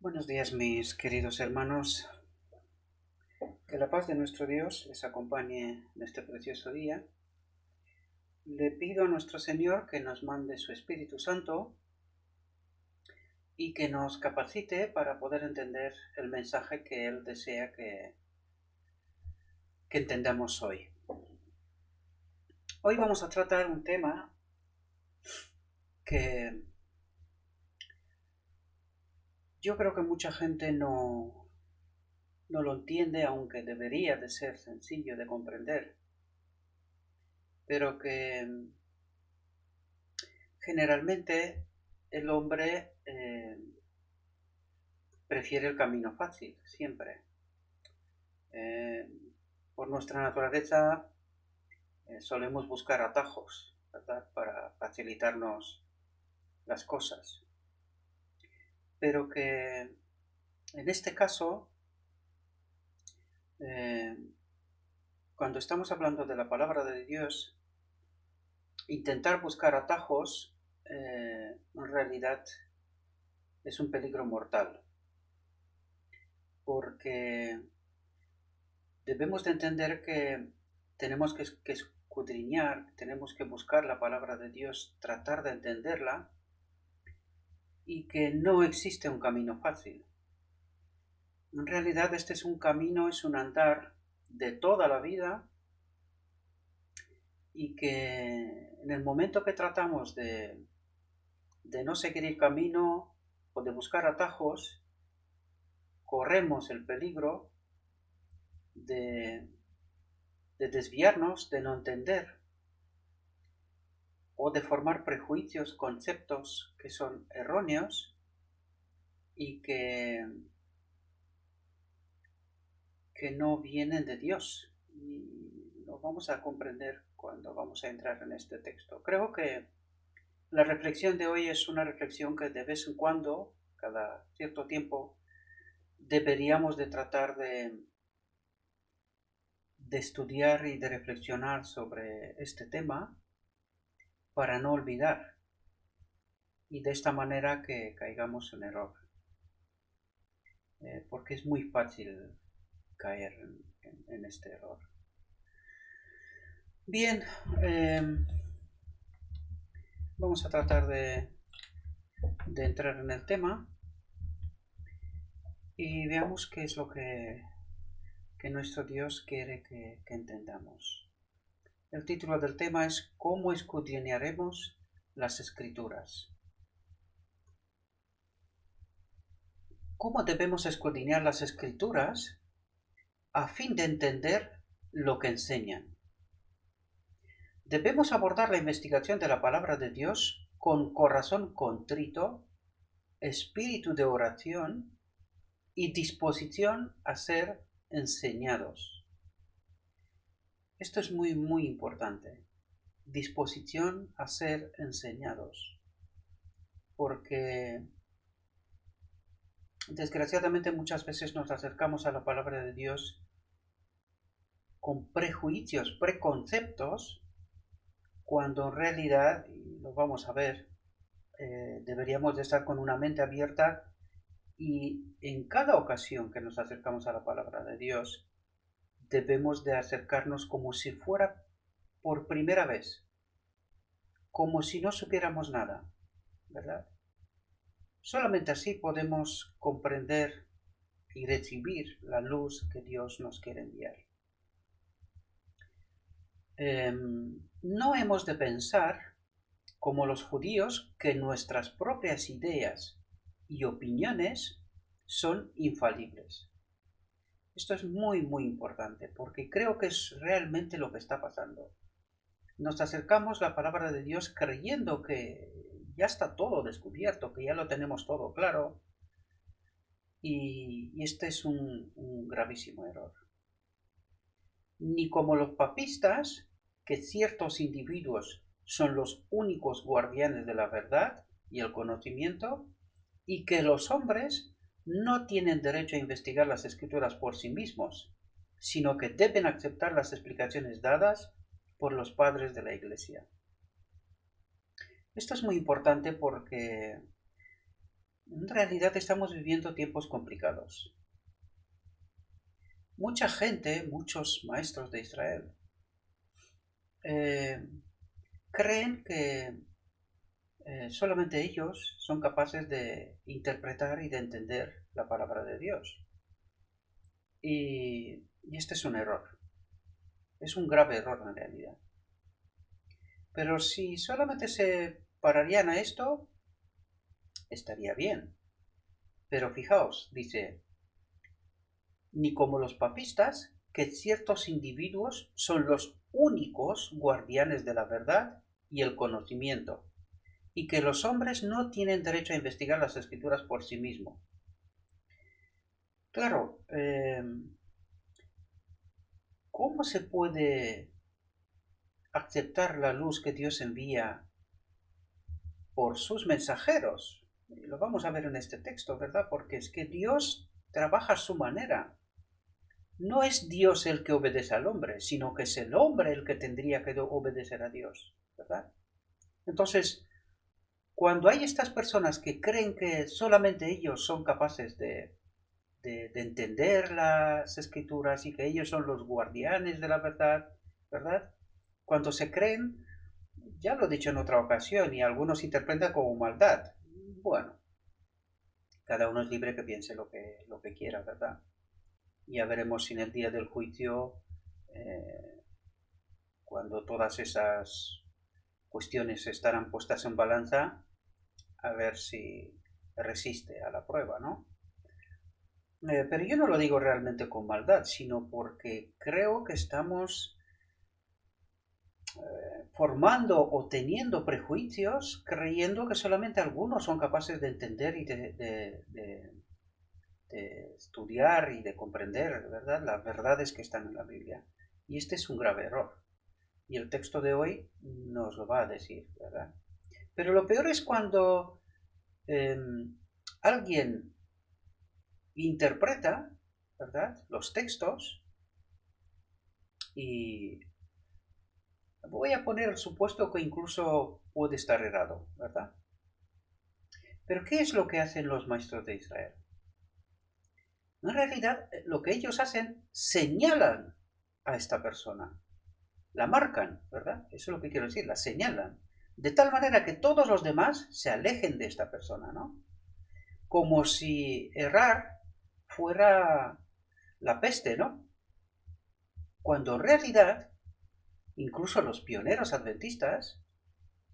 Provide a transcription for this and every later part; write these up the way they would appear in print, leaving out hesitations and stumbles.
Buenos días, mis queridos hermanos. Que la paz de nuestro Dios les acompañe en este precioso día. Le pido a nuestro Señor que nos mande su Espíritu Santo y que nos capacite para poder entender el mensaje que Él desea que entendamos hoy. Hoy vamos a tratar un tema que yo creo que mucha gente no lo entiende, aunque debería de ser sencillo de comprender, pero que generalmente el hombre prefiere el camino fácil, siempre. Eh, por nuestra naturaleza solemos buscar atajos, ¿verdad? Para facilitarnos las cosas. Pero que en este caso, eh, cuando estamos hablando de la palabra de Dios, intentar buscar atajos en realidad es un peligro mortal. Porque debemos de entender que tenemos que escudriñar, tenemos que buscar la palabra de Dios, tratar de entenderla y que no existe un camino fácil. En realidad este es un camino, es un andar de toda la vida y que en el momento que tratamos de no seguir el camino o de buscar atajos, corremos el peligro de, de desviarnos, de no entender o de formar prejuicios, conceptos que son erróneos y que no vienen de Dios. Y lo vamos a comprender cuando vamos a entrar en este texto. Creo que la reflexión de hoy es una reflexión que de vez en cuando, cada cierto tiempo, deberíamos de tratar de estudiar y de reflexionar sobre este tema para no olvidar y de esta manera que caigamos en error. Porque es muy fácil caer en este error. Bien, vamos a tratar de entrar en el tema y veamos qué es lo que nuestro Dios quiere que entendamos. El título del tema es ¿Cómo escudriñaremos las Escrituras? ¿Cómo debemos escudriñar las Escrituras a fin de entender lo que enseñan? Debemos abordar la investigación de la palabra de Dios con corazón contrito, espíritu de oración y disposición a ser enseñados. Esto es muy, muy importante. Disposición a ser enseñados. Porque desgraciadamente muchas veces nos acercamos a la palabra de Dios con prejuicios, preconceptos, cuando en realidad, y lo vamos a ver, deberíamos de estar con una mente abierta y en cada ocasión que nos acercamos a la palabra de Dios, debemos de acercarnos como si fuera por primera vez, como si no supiéramos nada, ¿verdad? Solamente así podemos comprender y recibir la luz que Dios nos quiere enviar. No hemos de pensar, como los judíos, que nuestras propias ideas y opiniones son infalibles. Esto es muy, muy importante porque creo que es realmente lo que está pasando. Nos acercamos a la palabra de Dios creyendo que ya está todo descubierto, que ya lo tenemos todo claro. Y este es un gravísimo error. Ni como los papistas, que ciertos individuos son los únicos guardianes de la verdad y el conocimiento, y que los hombres no tienen derecho a investigar las escrituras por sí mismos, sino que deben aceptar las explicaciones dadas por los padres de la Iglesia. Esto es muy importante porque En realidad estamos viviendo tiempos complicados. Mucha gente, muchos maestros de Israel, eh, creen que solamente ellos son capaces de interpretar y de entender la palabra de Dios. Y este es un error. Es un grave error en realidad. Pero si solamente se pararían a esto, estaría bien. Pero fijaos, dice, ni como los papistas, que ciertos individuos son los únicos guardianes de la verdad y el conocimiento, y que los hombres no tienen derecho a investigar las escrituras por sí mismos. Claro, ¿cómo se puede aceptar la luz que Dios envía por sus mensajeros? Lo vamos a ver en este texto, ¿verdad? Porque es que Dios trabaja a su manera. No es Dios el que obedece al hombre, sino que es el hombre el que tendría que obedecer a Dios, ¿verdad? Entonces, cuando hay estas personas que creen que solamente ellos son capaces de entender las escrituras y que ellos son los guardianes de la verdad, ¿verdad? Cuando se creen, ya lo he dicho en otra ocasión y algunos interpretan como maldad. Bueno, cada uno es libre que piense lo que quiera, ¿verdad? Ya veremos si en el día del juicio, eh, cuando todas esas cuestiones estarán puestas en balanza, a ver si resiste a la prueba, ¿no? Pero yo no lo digo realmente con maldad, sino porque creo que estamos formando o teniendo prejuicios creyendo que solamente algunos son capaces de entender y de estudiar y de comprender, ¿verdad?, las verdades que están en la Biblia. Y este es un grave error. Y el texto de hoy nos lo va a decir, ¿verdad? Pero lo peor es cuando eh, alguien interpreta, ¿verdad?, los textos y voy a poner el supuesto que incluso puede estar errado, ¿verdad? Pero ¿qué es lo que hacen los maestros de Israel? En realidad, lo que ellos hacen, señalan a esta persona, la marcan, ¿verdad? Eso es lo que quiero decir, la señalan. De tal manera que todos los demás se alejen de esta persona, ¿no? Como si errar fuera la peste, ¿no? Cuando en realidad, incluso los pioneros adventistas,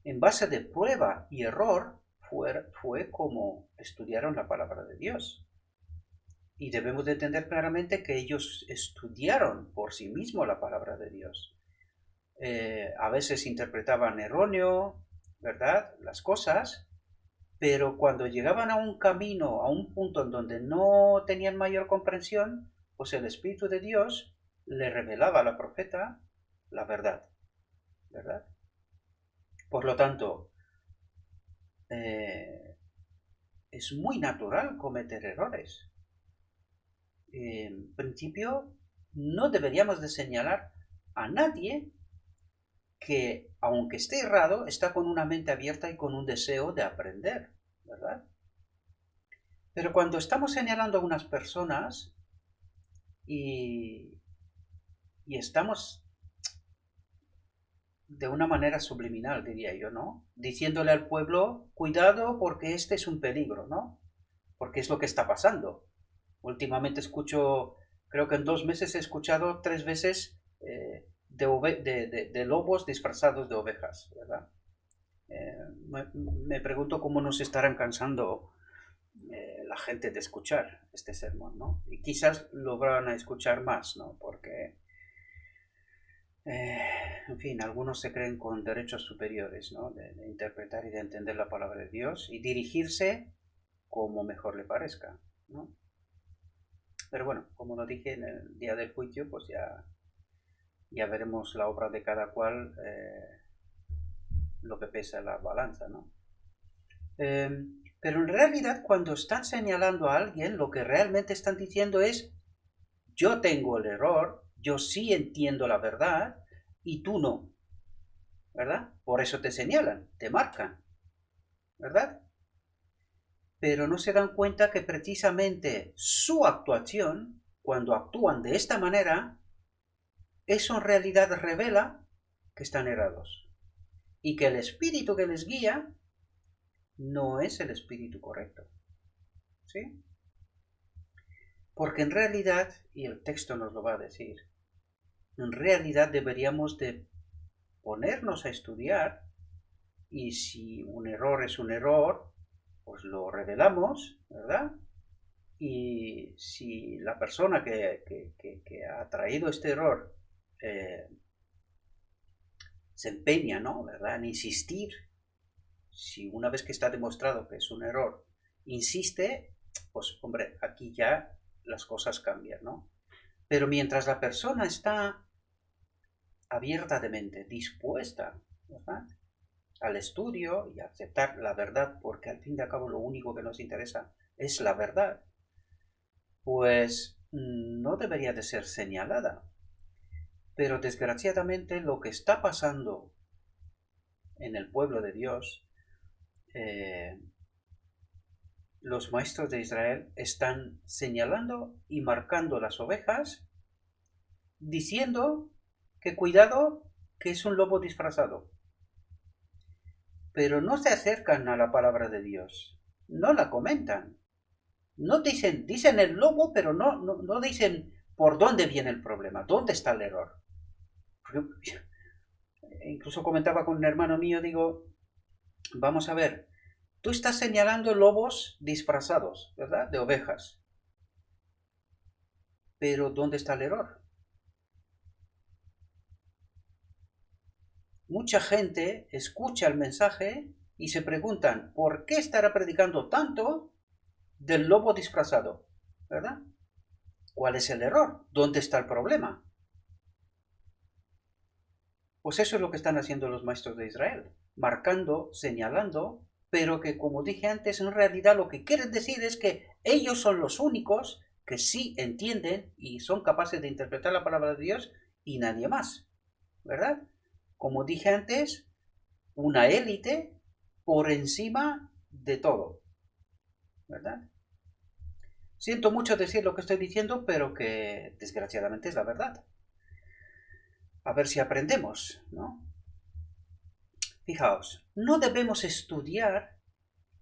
en base de prueba y error, fue como estudiaron la palabra de Dios. Y debemos de entender claramente que ellos estudiaron por sí mismos la palabra de Dios. A veces interpretaban erróneo, ¿verdad?, las cosas, pero cuando llegaban a un camino, a un punto en donde no tenían mayor comprensión, pues el Espíritu de Dios le revelaba a la profeta la verdad, ¿verdad? Por lo tanto, es muy natural cometer errores. En principio, no deberíamos de señalar a nadie que, aunque esté errado, está con una mente abierta y con un deseo de aprender, ¿verdad? Pero cuando estamos señalando a unas personas y, y estamos de una manera subliminal, diría yo, ¿no?, diciéndole al pueblo, cuidado porque este es un peligro, ¿no? Porque es lo que está pasando. Últimamente escucho, creo que en 2 meses he escuchado 3 veces de lobos disfrazados de ovejas, ¿verdad? Me pregunto cómo nos estarán cansando la gente de escuchar este sermón, ¿no? Y quizás lo van a escuchar más, ¿no? Porque, en fin, algunos se creen con derechos superiores, ¿no? De interpretar y de entender la palabra de Dios y dirigirse como mejor le parezca, ¿no? Pero bueno, como lo dije en el día del juicio, pues ya veremos la obra de cada cual, lo que pesa en la balanza, ¿no? Pero en realidad cuando están señalando a alguien, lo que realmente están diciendo es, yo tengo el error, yo sí entiendo la verdad y tú no, ¿verdad? Por eso te señalan, te marcan, ¿verdad? pero no se dan cuenta que precisamente su actuación, cuando actúan de esta manera, eso en realidad revela que están errados y que el espíritu que les guía no es el espíritu correcto. ¿Sí? Porque en realidad, y el texto nos lo va a decir, en realidad deberíamos de ponernos a estudiar, y si un error es un error, pues lo revelamos, ¿verdad? Y si la persona que ha traído este error se empeña, ¿no? ¿Verdad? En insistir, si una vez que está demostrado que es un error, insiste, pues hombre, aquí ya las cosas cambian, ¿no? Pero mientras la persona está abierta de mente, dispuesta, ¿verdad?, al estudio y a aceptar la verdad, porque al fin y al cabo lo único que nos interesa es la verdad, pues no debería de ser señalada. Pero desgraciadamente lo que está pasando en el pueblo de Dios, los maestros de Israel están señalando y marcando las ovejas, diciendo que cuidado, que es un lobo disfrazado. Pero no se acercan a la palabra de Dios, no la comentan. No dicen el lobo, pero no dicen por dónde viene el problema, dónde está el error. Incluso comentaba con un hermano mío, digo, vamos a ver, tú estás señalando lobos disfrazados, ¿verdad?, de ovejas. Pero ¿dónde está el error? Mucha gente escucha el mensaje y se preguntan, ¿por qué estará predicando tanto del lobo disfrazado? ¿Verdad? ¿Cuál es el error? ¿Dónde está el problema? Pues eso es lo que están haciendo los maestros de Israel, marcando, señalando, pero que, como dije antes, en realidad lo que quieren decir es que ellos son los únicos que sí entienden y son capaces de interpretar la palabra de Dios y nadie más, ¿verdad? Como dije antes, una élite por encima de todo, ¿verdad? Siento mucho decir lo que estoy diciendo, pero que desgraciadamente es la verdad. A ver si aprendemos, ¿no? Fijaos, no debemos estudiar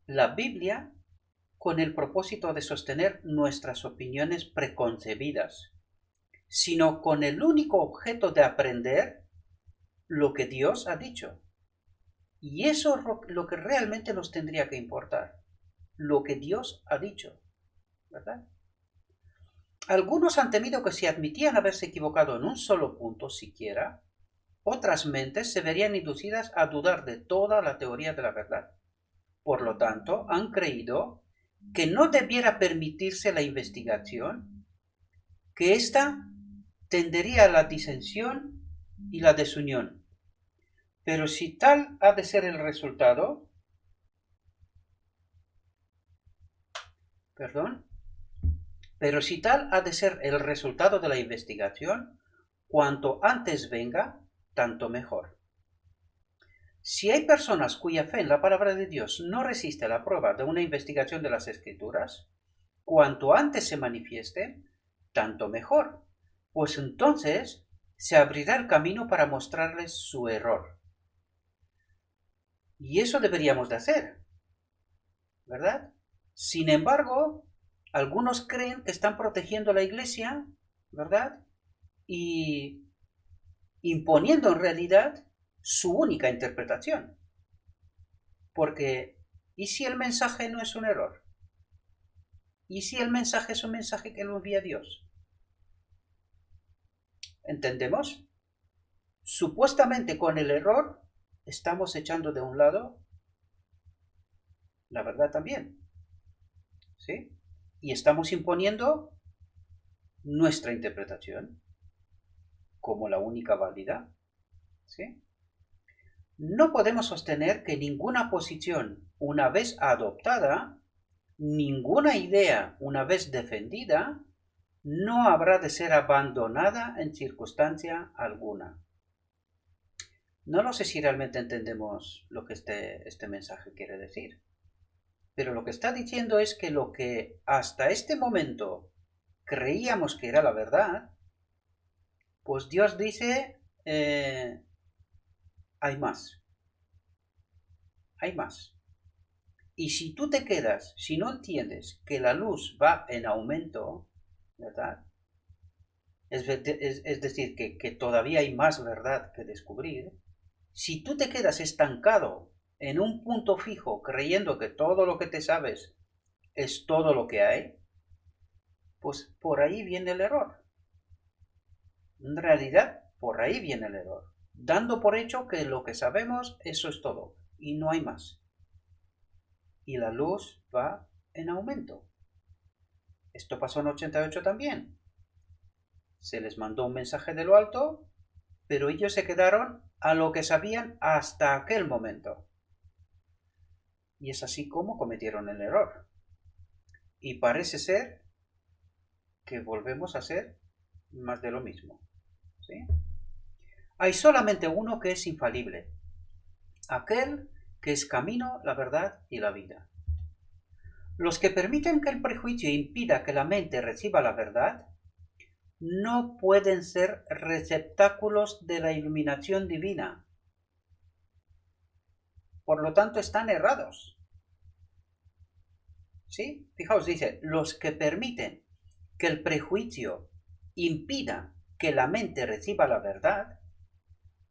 la Biblia con el propósito de sostener nuestras opiniones preconcebidas, sino con el único objeto de aprender lo que Dios ha dicho. Y eso es lo que realmente nos tendría que importar, lo que Dios ha dicho, ¿verdad? Algunos han temido que si admitían haberse equivocado en un solo punto siquiera, otras mentes se verían inducidas a dudar de toda la teoría de la verdad. Por lo tanto, han creído que no debiera permitirse la investigación, que ésta tendería a la disensión y la desunión. Pero si tal ha de ser el resultado, pero si tal ha de ser el resultado de la investigación, cuanto antes venga, tanto mejor. Si hay personas cuya fe en la palabra de Dios no resiste a la prueba de una investigación de las Escrituras, cuanto antes se manifieste, tanto mejor, pues entonces se abrirá el camino para mostrarles su error. Y eso deberíamos de hacer, ¿verdad? Sin embargo, algunos creen que están protegiendo a la Iglesia, ¿verdad?, y imponiendo en realidad su única interpretación. Porque, ¿y si el mensaje no es un error? ¿Y si el mensaje es un mensaje que lo envía Dios? ¿Entendemos? Supuestamente con el error estamos echando de un lado la verdad también, ¿sí? Y estamos imponiendo nuestra interpretación como la única válida, ¿sí? No podemos sostener que ninguna posición, una vez adoptada, ninguna idea, una vez defendida, no habrá de ser abandonada en circunstancia alguna. No lo sé si realmente entendemos lo que este mensaje quiere decir, Pero lo que está diciendo es que lo que hasta este momento creíamos que era la verdad, pues Dios dice, hay más, hay más. Y si tú te quedas, si no entiendes que la luz va en aumento, ¿verdad? Es decir, que todavía hay más verdad que descubrir. Si tú te quedas estancado en un punto fijo creyendo que todo lo que te sabes es todo lo que hay, pues por ahí viene el error. En realidad, por ahí viene el error. Dando por hecho que lo que sabemos, eso es todo. Y no hay más. Y la luz va en aumento. Esto pasó en 88 también. Se les mandó un mensaje de lo alto, pero ellos se quedaron a lo que sabían hasta aquel momento. Y es así como cometieron el error. Y parece ser que volvemos a ser más de lo mismo. ¿Sí? Hay solamente uno que es infalible, aquel que es camino, la verdad y la vida. Los que permiten que el prejuicio impida que la mente reciba la verdad no pueden ser receptáculos de la iluminación divina. Por lo tanto, están errados. ¿Sí? Fijaos, dice, los que permiten que el prejuicio impida que la mente reciba la verdad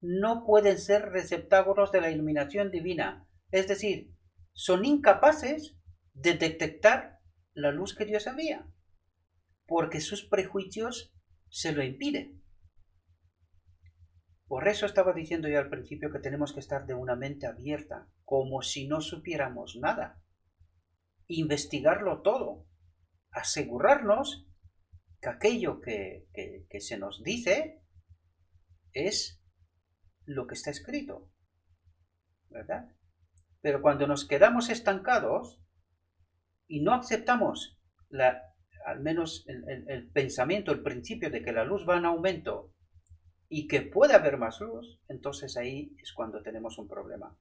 no pueden ser receptáculos de la iluminación divina. Es decir, son incapaces de detectar la luz que Dios envía, porque sus prejuicios se lo impiden. Por eso estaba diciendo yo al principio que tenemos que estar de una mente abierta, como si no supiéramos nada. Investigarlo todo, asegurarnos que aquello que se nos dice es lo que está escrito, ¿verdad? Pero cuando nos quedamos estancados y no aceptamos al menos el pensamiento, el principio de que la luz va en aumento y que puede haber más luz, entonces ahí es cuando tenemos un problema.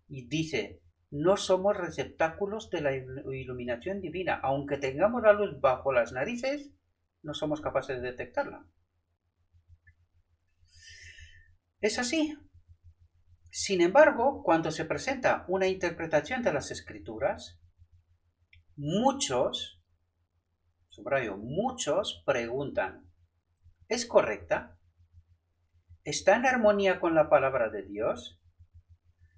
Y dice, no somos receptáculos de la iluminación divina. Aunque tengamos la luz bajo las narices, no somos capaces de detectarla. Es así. Sin embargo, cuando se presenta una interpretación de las escrituras, muchos, subrayo, muchos preguntan, ¿es correcta? ¿Está en armonía con la palabra de Dios?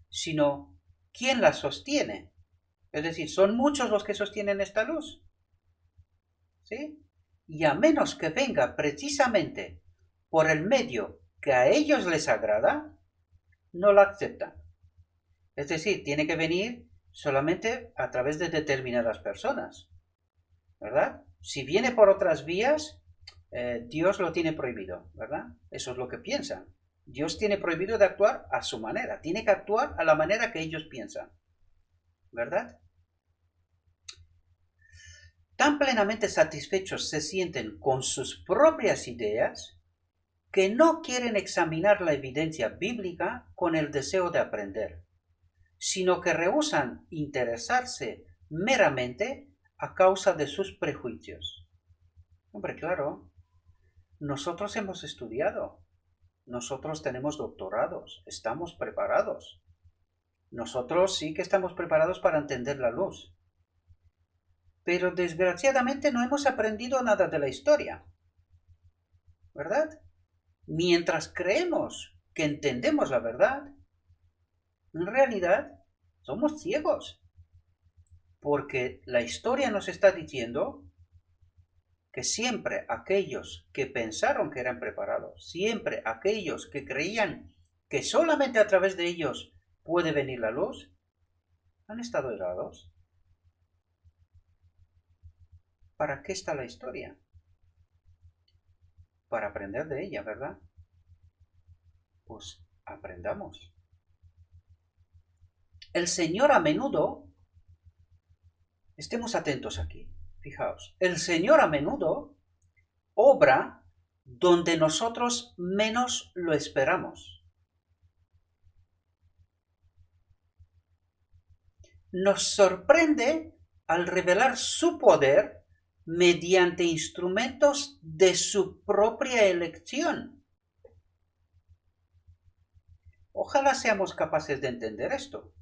Sino, ¿quién la sostiene? Es decir, son muchos los que sostienen esta luz. ¿Sí? Y a menos que venga precisamente por el medio que a ellos les agrada, no la aceptan. Es decir, tiene que venir solamente a través de determinadas personas, ¿verdad? Si viene por otras vías, Dios lo tiene prohibido, ¿verdad? Eso es lo que piensan. Dios tiene prohibido de actuar a su manera, tiene que actuar a la manera que ellos piensan, ¿verdad? Tan plenamente satisfechos se sienten con sus propias ideas que no quieren examinar la evidencia bíblica con el deseo de aprender, sino que rehúsan interesarse meramente a causa de sus prejuicios. Hombre, claro, nosotros hemos estudiado, nosotros tenemos doctorados, estamos preparados. Nosotros sí que estamos preparados para entender la luz. Pero desgraciadamente no hemos aprendido nada de la historia, ¿verdad? Mientras creemos que entendemos la verdad, en realidad somos ciegos. Porque la historia nos está diciendo que siempre aquellos que pensaron que eran preparados, siempre aquellos que creían que solamente a través de ellos puede venir la luz, han estado errados. ¿Para qué está la historia? Para aprender de ella, ¿verdad? Pues aprendamos. El Señor a menudo, estemos atentos aquí, fijaos, el Señor a menudo obra donde nosotros menos lo esperamos. Nos sorprende al revelar su poder mediante instrumentos de su propia elección. Ojalá seamos capaces de entender esto.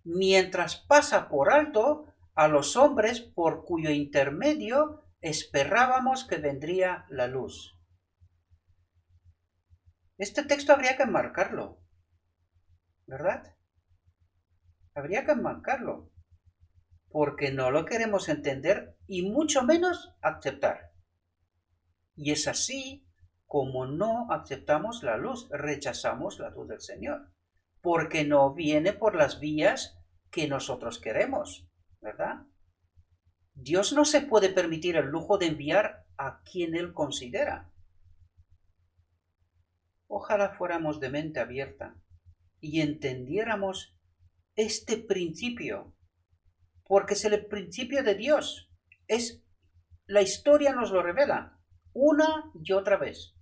Mientras pasa por alto a los hombres por cuyo intermedio esperábamos que vendría la luz. Este texto habría que enmarcarlo, ¿verdad? Habría que enmarcarlo, porque no lo queremos entender y mucho menos aceptar. Y es así como no aceptamos la luz, rechazamos la luz del Señor, porque no viene por las vías que nosotros queremos, ¿verdad? Dios no se puede permitir el lujo de enviar a quien Él considera. Ojalá fuéramos de mente abierta y entendiéramos este principio, porque es el principio de Dios. La historia nos lo revela una y otra vez.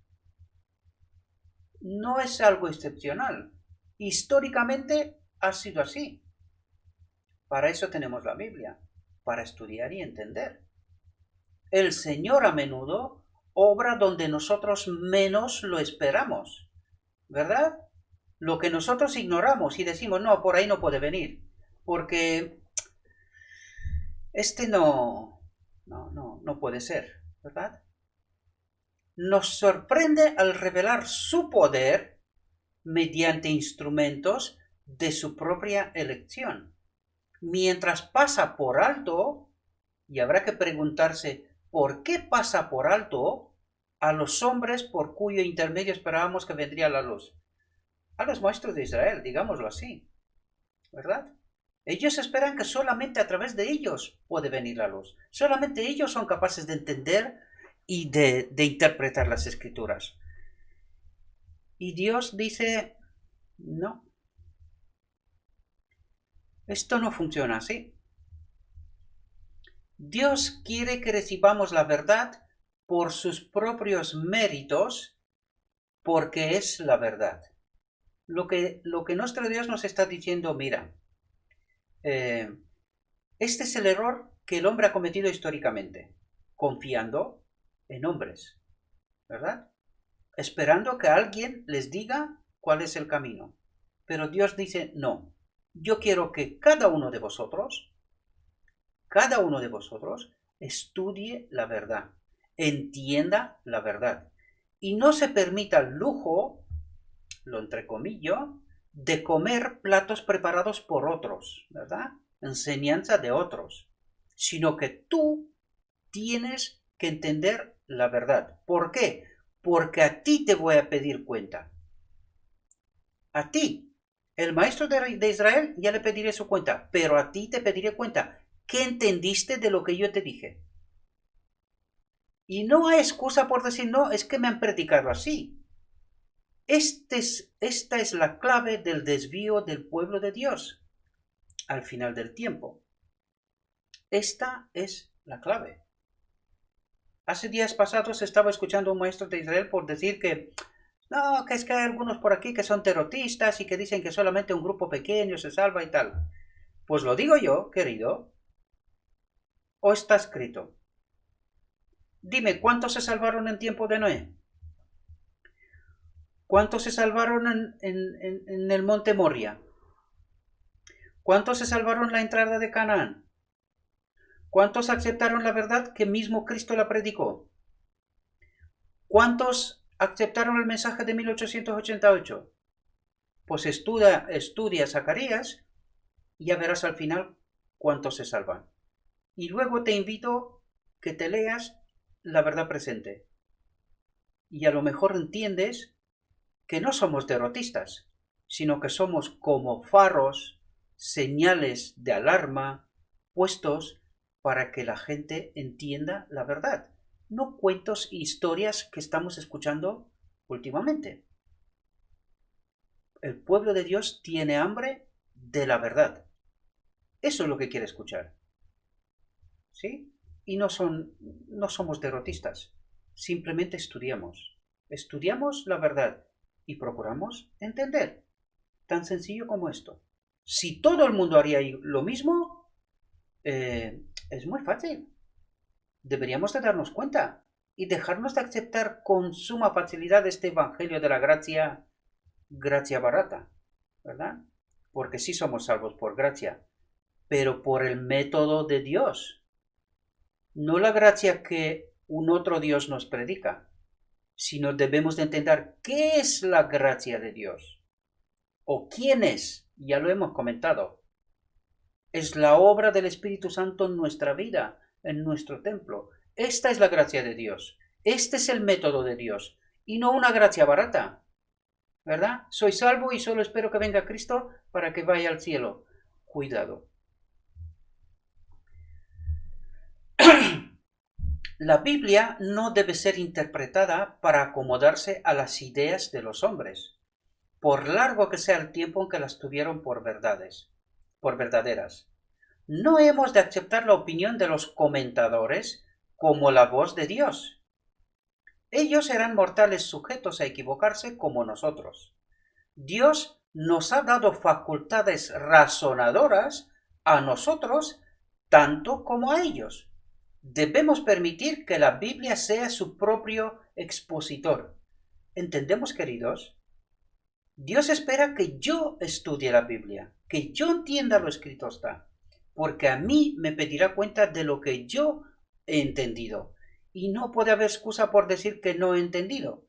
No es algo excepcional. Históricamente ha sido así. Para eso tenemos la Biblia, para estudiar y entender. El Señor a menudo obra donde nosotros menos lo esperamos, ¿verdad? Lo que nosotros ignoramos y decimos, no, por ahí no puede venir, porque no puede ser, ¿verdad? Nos sorprende al revelar su poder mediante instrumentos de su propia elección. Mientras pasa por alto, y habrá que preguntarse, ¿por qué pasa por alto a los hombres por cuyo intermedio esperábamos que vendría la luz? A los maestros de Israel, digámoslo así, ¿verdad? Ellos esperan que solamente a través de ellos puede venir la luz. Solamente ellos son capaces de entender y de interpretar las escrituras. Y Dios dice, no, esto no funciona así. Dios quiere que recibamos la verdad por sus propios méritos, porque es la verdad. Lo que nuestro Dios nos está diciendo, mira, este es el error que el hombre ha cometido históricamente, confiando en hombres, ¿verdad? Esperando que alguien les diga cuál es el camino. Pero Dios dice, no, yo quiero que cada uno de vosotros estudie la verdad, entienda la verdad y no se permita el lujo, lo entrecomillo, de comer platos preparados por otros, ¿verdad? Enseñanza de otros, sino que tú tienes que entender la verdad. ¿Por qué? Porque a ti te voy a pedir cuenta. A ti, el maestro de Israel, ya le pediré su cuenta, pero a ti te pediré cuenta. ¿Qué entendiste de lo que yo te dije? Y no hay excusa por decir, no, es que me han predicado así. Esta es la clave del desvío del pueblo de Dios al final del tiempo. Esta es la clave. Hace días pasados estaba escuchando a un maestro de Israel por decir que no, que es que hay algunos por aquí que son terroristas y que dicen que solamente un grupo pequeño se salva y tal. Pues lo digo yo, querido, o está escrito. Dime, ¿cuántos se salvaron en tiempo de Noé? ¿Cuántos se salvaron en el monte Moria? ¿Cuántos se salvaron en la entrada de Canaán? ¿Cuántos aceptaron la verdad que mismo Cristo la predicó? ¿Cuántos aceptaron el mensaje de 1888? Pues estudia Zacarías y ya verás al final cuántos se salvan. Y luego te invito que te leas la verdad presente. Y a lo mejor entiendes que no somos derrotistas, sino que somos como faros, señales de alarma, puestos para que la gente entienda la verdad. No cuentos e historias que estamos escuchando últimamente. El pueblo de Dios tiene hambre de la verdad. Eso es lo que quiere escuchar. ¿Sí? Y no somos derrotistas. Simplemente estudiamos. Estudiamos la verdad y procuramos entender. Tan sencillo como esto. Si todo el mundo haría lo mismo, Es muy fácil. Deberíamos de darnos cuenta y dejarnos de aceptar con suma facilidad este evangelio de la gracia barata, ¿verdad? Porque sí somos salvos por gracia, pero por el método de Dios, no la gracia que un otro Dios nos predica, sino debemos de entender qué es la gracia de Dios o quién es, ya lo hemos comentado. Es la obra del Espíritu Santo en nuestra vida, en nuestro templo. Esta es la gracia de Dios. Este es el método de Dios y no una gracia barata, ¿verdad? Soy salvo y solo espero que venga Cristo para que vaya al cielo. Cuidado. La Biblia no debe ser interpretada para acomodarse a las ideas de los hombres, por largo que sea el tiempo en que las tuvieron por verdaderas. No hemos de aceptar la opinión de los comentadores como la voz de Dios. Ellos eran mortales sujetos a equivocarse como nosotros. Dios nos ha dado facultades razonadoras a nosotros tanto como a ellos. Debemos permitir que la Biblia sea su propio expositor. ¿Entendemos, queridos? Dios espera que yo estudie la Biblia, que yo entienda lo escrito está, porque a mí me pedirá cuenta de lo que yo he entendido. Y no puede haber excusa por decir que no he entendido.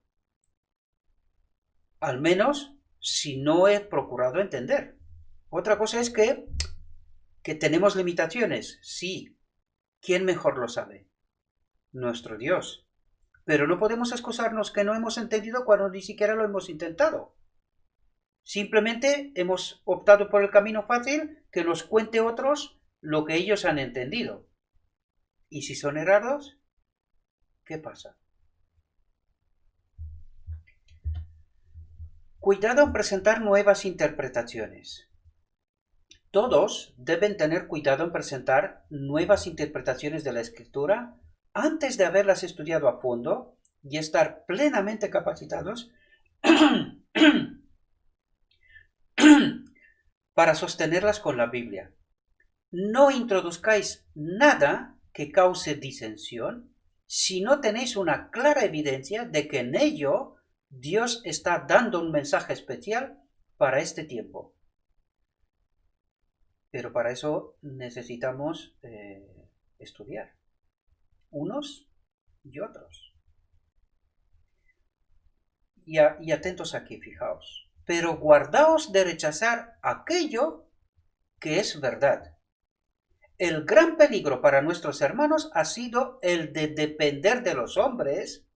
Al menos si no he procurado entender. Otra cosa es que tenemos limitaciones. Sí. ¿Quién mejor lo sabe? Nuestro Dios. Pero no podemos excusarnos que no hemos entendido cuando ni siquiera lo hemos intentado. Simplemente hemos optado por el camino fácil, que nos cuente otros lo que ellos han entendido. ¿Y si son errados? ¿Qué pasa? Cuidado en presentar nuevas interpretaciones. Todos deben tener cuidado en presentar nuevas interpretaciones de la escritura antes de haberlas estudiado a fondo y estar plenamente capacitados para sostenerlas con la Biblia. No introduzcáis nada que cause disensión si no tenéis una clara evidencia de que en ello Dios está dando un mensaje especial para este tiempo. Pero para eso necesitamos estudiar, unos y otros. Y atentos aquí, fijaos. Pero guardaos de rechazar aquello que es verdad. El gran peligro para nuestros hermanos ha sido el de depender de los hombres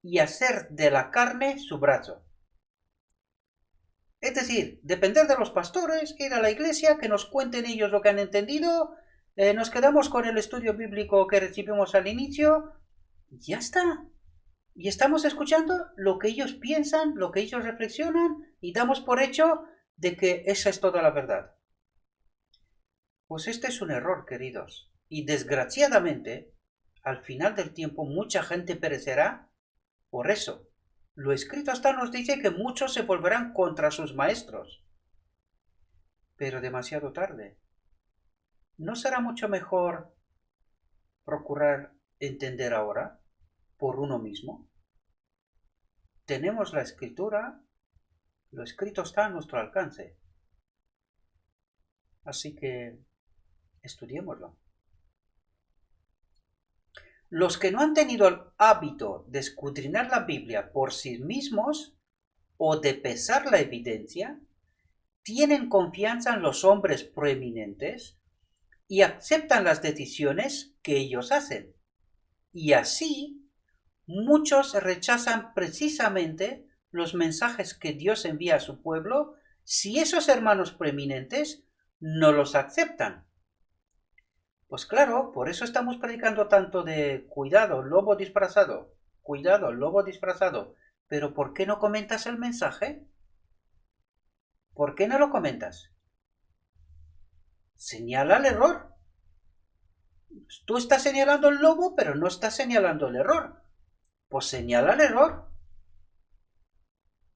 y hacer de la carne su brazo. Es decir, depender de los pastores, ir a la iglesia, que nos cuenten ellos lo que han entendido, nos quedamos con el estudio bíblico que recibimos al inicio, ya está. Y estamos escuchando lo que ellos piensan, lo que ellos reflexionan, y damos por hecho de que esa es toda la verdad. Pues este es un error, queridos. Y desgraciadamente, al final del tiempo, mucha gente perecerá por eso. Lo escrito hasta nos dice que muchos se volverán contra sus maestros. Pero demasiado tarde. ¿No será mucho mejor procurar entender ahora por uno mismo? Tenemos la escritura, lo escrito está a nuestro alcance. Así que estudiémoslo. Los que no han tenido el hábito de escudriñar la Biblia por sí mismos o de pesar la evidencia, tienen confianza en los hombres proeminentes y aceptan las decisiones que ellos hacen. Y así, muchos rechazan precisamente los mensajes que Dios envía a su pueblo si esos hermanos proeminentes no los aceptan. Pues claro, por eso estamos predicando tanto de cuidado, lobo disfrazado, cuidado, lobo disfrazado. Pero ¿por qué no comentas el mensaje? ¿Por qué no lo comentas? Señala el error. Tú estás señalando el lobo, pero no estás señalando el error. Pues señala el error.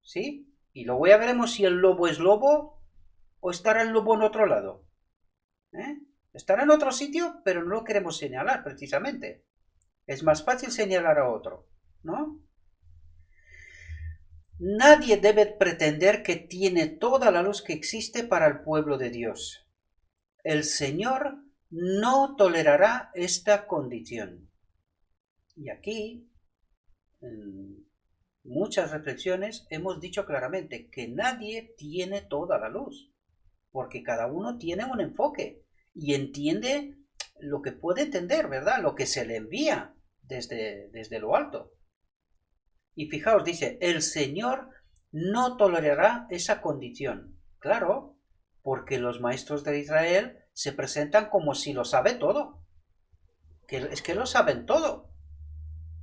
¿Sí? Y luego ya veremos si el lobo es lobo o estará el lobo en otro lado. ¿Eh? Estará en otro sitio, pero no lo queremos señalar precisamente. Es más fácil señalar a otro, ¿no? Nadie debe pretender que tiene toda la luz que existe para el pueblo de Dios. El Señor no tolerará esta condición. Y aquí, en muchas reflexiones, hemos dicho claramente que nadie tiene toda la luz, porque cada uno tiene un enfoque y entiende lo que puede entender, ¿verdad? Lo que se le envía desde lo alto. Y fijaos, dice, el Señor no tolerará esa condición. Claro, porque los maestros de Israel se presentan como si lo sabe todo. Es que lo saben todo.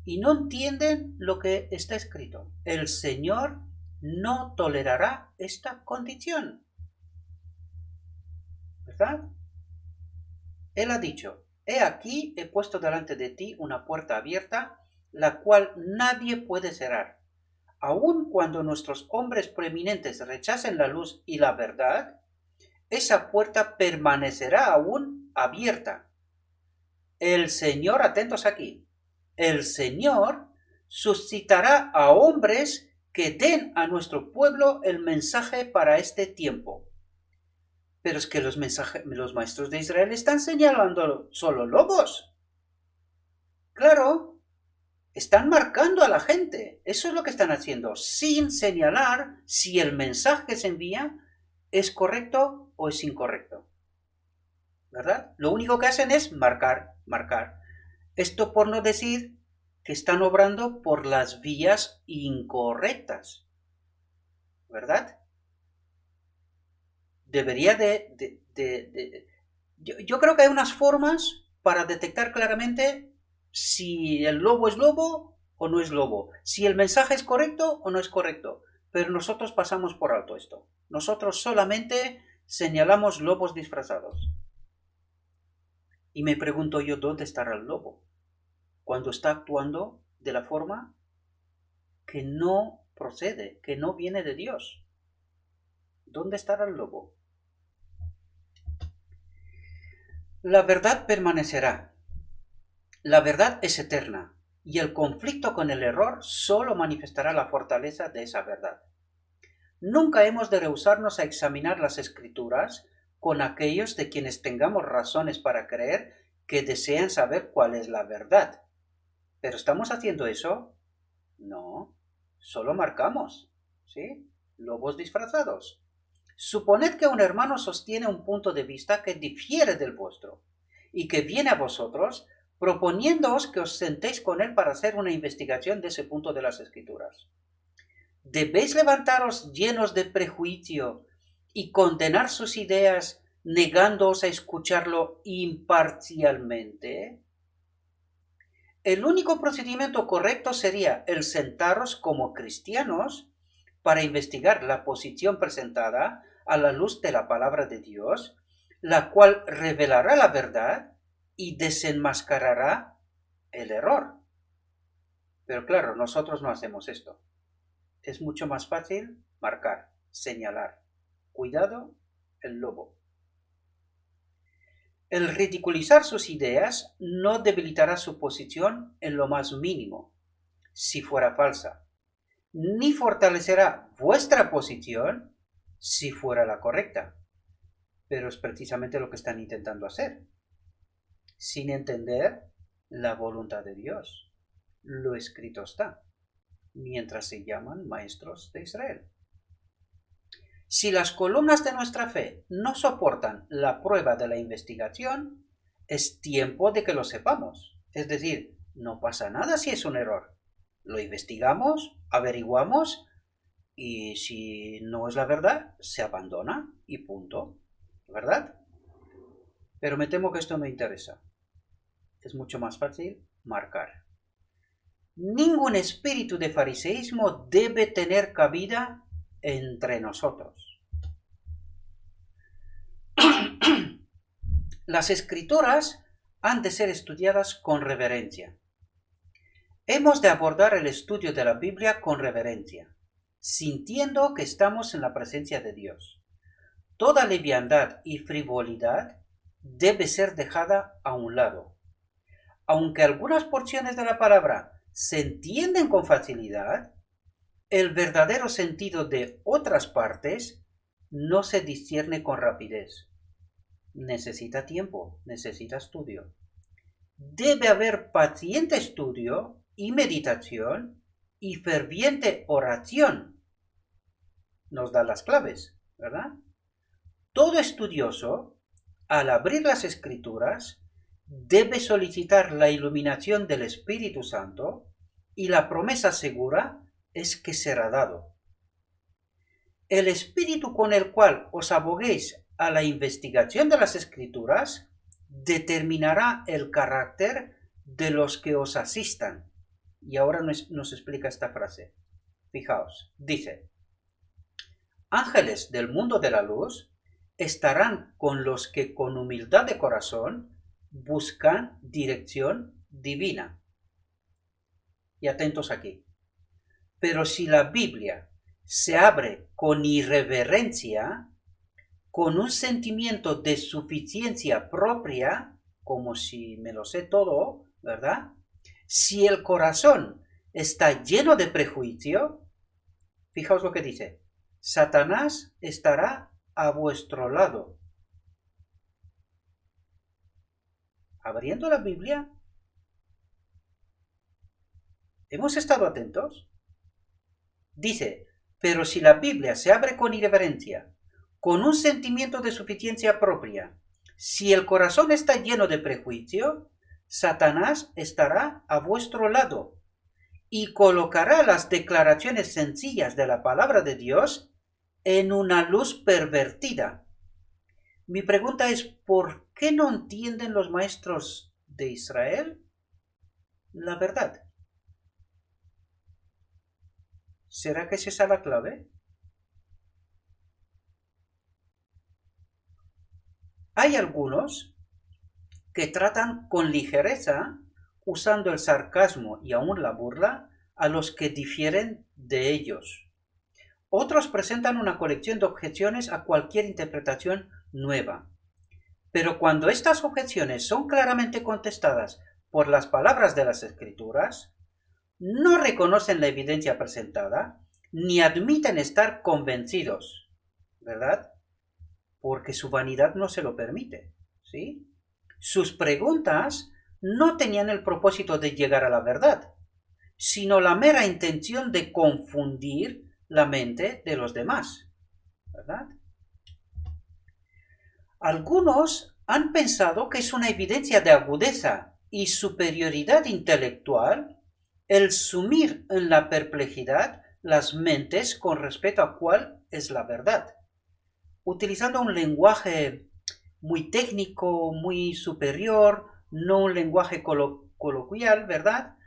Y no entienden lo que está escrito. El Señor no tolerará esta condición. ¿Verdad? Él ha dicho, he aquí he puesto delante de ti una puerta abierta, la cual nadie puede cerrar. Aun cuando nuestros hombres preeminentes rechacen la luz y la verdad, esa puerta permanecerá aún abierta. El Señor, atentos aquí, el Señor suscitará a hombres que den a nuestro pueblo el mensaje para este tiempo. Pero es que los maestros de Israel están señalando solo lobos. Claro, están marcando a la gente. Eso es lo que están haciendo, sin señalar si el mensaje que se envía es correcto o es incorrecto. ¿Verdad? Lo único que hacen es marcar. Esto por no decir que están obrando por las vías incorrectas. ¿Verdad? Debería yo creo que hay unas formas para detectar claramente si el lobo es lobo o no es lobo, si el mensaje es correcto o no es correcto, pero nosotros pasamos por alto esto. Nosotros solamente señalamos lobos disfrazados. Y me pregunto yo, ¿dónde estará el lobo? Cuando está actuando de la forma que no procede, que no viene de Dios. ¿Dónde estará el lobo? La verdad permanecerá. La verdad es eterna, y el conflicto con el error solo manifestará la fortaleza de esa verdad. Nunca hemos de rehusarnos a examinar las Escrituras con aquellos de quienes tengamos razones para creer que desean saber cuál es la verdad. ¿Pero estamos haciendo eso? No, solo marcamos, ¿sí? Lobos disfrazados. Suponed que un hermano sostiene un punto de vista que difiere del vuestro, y que viene a vosotros proponiéndoos que os sentéis con él para hacer una investigación de ese punto de las Escrituras. ¿Debéis levantaros llenos de prejuicio y condenar sus ideas negándoos a escucharlo imparcialmente? El único procedimiento correcto sería el sentaros como cristianos para investigar la posición presentada a la luz de la palabra de Dios, la cual revelará la verdad y desenmascarará el error. Pero claro, nosotros no hacemos esto. Es mucho más fácil marcar, señalar. Cuidado, el lobo. El ridiculizar sus ideas no debilitará su posición en lo más mínimo, si fuera falsa, ni fortalecerá vuestra posición si fuera la correcta. Pero es precisamente lo que están intentando hacer, sin entender la voluntad de Dios. Lo escrito está, mientras se llaman maestros de Israel. Si las columnas de nuestra fe no soportan la prueba de la investigación, es tiempo de que lo sepamos. Es decir, no pasa nada si es un error. Lo investigamos, averiguamos y si no es la verdad, se abandona y punto. ¿Verdad? Pero me temo que esto no interesa. Es mucho más fácil marcar. Ningún espíritu de fariseísmo debe tener cabida entre nosotros. Las Escrituras han de ser estudiadas con reverencia. Hemos de abordar el estudio de la Biblia con reverencia, sintiendo que estamos en la presencia de Dios. Toda liviandad y frivolidad debe ser dejada a un lado. Aunque algunas porciones de la palabra se entienden con facilidad, el verdadero sentido de otras partes no se discierne con rapidez. Necesita tiempo, necesita estudio. Debe haber paciente estudio y meditación y ferviente oración. Nos da las claves, ¿verdad? Todo estudioso, al abrir las Escrituras, debe solicitar la iluminación del Espíritu Santo y la promesa segura es que será dado. El espíritu con el cual os aboguéis a la investigación de las Escrituras determinará el carácter de los que os asistan. Y ahora nos explica esta frase. Fijaos, dice: ángeles del mundo de la luz estarán con los que con humildad de corazón buscan dirección divina. Y atentos aquí. Pero si la Biblia se abre con irreverencia, con un sentimiento de suficiencia propia, como si me lo sé todo, ¿verdad? Si el corazón está lleno de prejuicio, fijaos lo que dice: Satanás estará a vuestro lado. Abriendo la Biblia, ¿hemos estado atentos? Dice: pero si la Biblia se abre con irreverencia, con un sentimiento de suficiencia propia, si el corazón está lleno de prejuicio, Satanás estará a vuestro lado y colocará las declaraciones sencillas de la palabra de Dios en una luz pervertida. Mi pregunta es: ¿por qué no entienden los maestros de Israel la verdad? ¿Será que es esa la clave? Hay algunos que tratan con ligereza, usando el sarcasmo y aún la burla, a los que difieren de ellos. Otros presentan una colección de objeciones a cualquier interpretación nueva. Pero cuando estas objeciones son claramente contestadas por las palabras de las Escrituras, no reconocen la evidencia presentada, ni admiten estar convencidos, ¿verdad? Porque su vanidad no se lo permite, ¿sí? Sus preguntas no tenían el propósito de llegar a la verdad, sino la mera intención de confundir la mente de los demás, ¿verdad? Algunos han pensado que es una evidencia de agudeza y superioridad intelectual el sumir en la perplejidad las mentes con respecto a cuál es la verdad, utilizando un lenguaje muy técnico, muy superior, no un lenguaje coloquial, ¿verdad?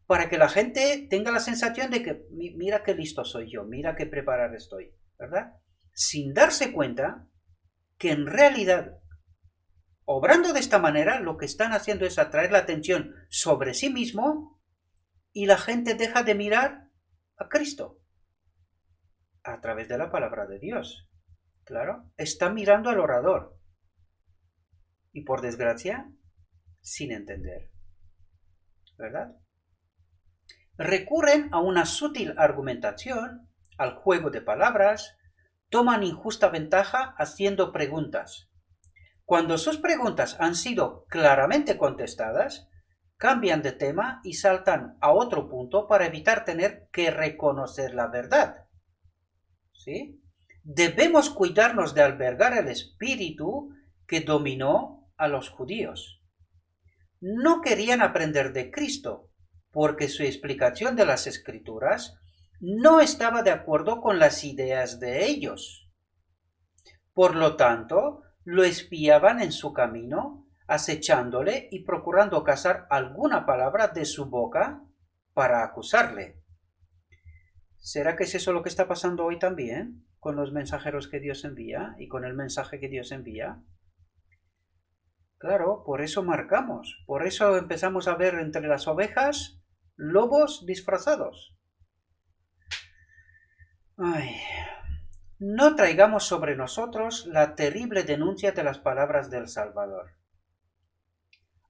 Para que la gente tenga la sensación de que mira qué listo soy yo, mira qué preparado estoy, ¿verdad? Sin darse cuenta que en realidad, obrando de esta manera, lo que están haciendo es atraer la atención sobre sí mismo y la gente deja de mirar a Cristo a través de la palabra de Dios. Claro, está mirando al orador y, por desgracia, sin entender, ¿verdad? Recurren a una sutil argumentación, al juego de palabras, toman injusta ventaja haciendo preguntas. Cuando sus preguntas han sido claramente contestadas, cambian de tema y saltan a otro punto para evitar tener que reconocer la verdad. ¿Sí? Debemos cuidarnos de albergar el espíritu que dominó a los judíos. No querían aprender de Cristo, porque su explicación de las Escrituras no estaba de acuerdo con las ideas de ellos. Por lo tanto, lo espiaban en su camino, acechándole y procurando cazar alguna palabra de su boca para acusarle. ¿Será que es eso lo que está pasando hoy también con los mensajeros que Dios envía y con el mensaje que Dios envía? Claro, por eso marcamos, por eso empezamos a ver entre las ovejas lobos disfrazados. Ay, no traigamos sobre nosotros la terrible denuncia de las palabras del Salvador.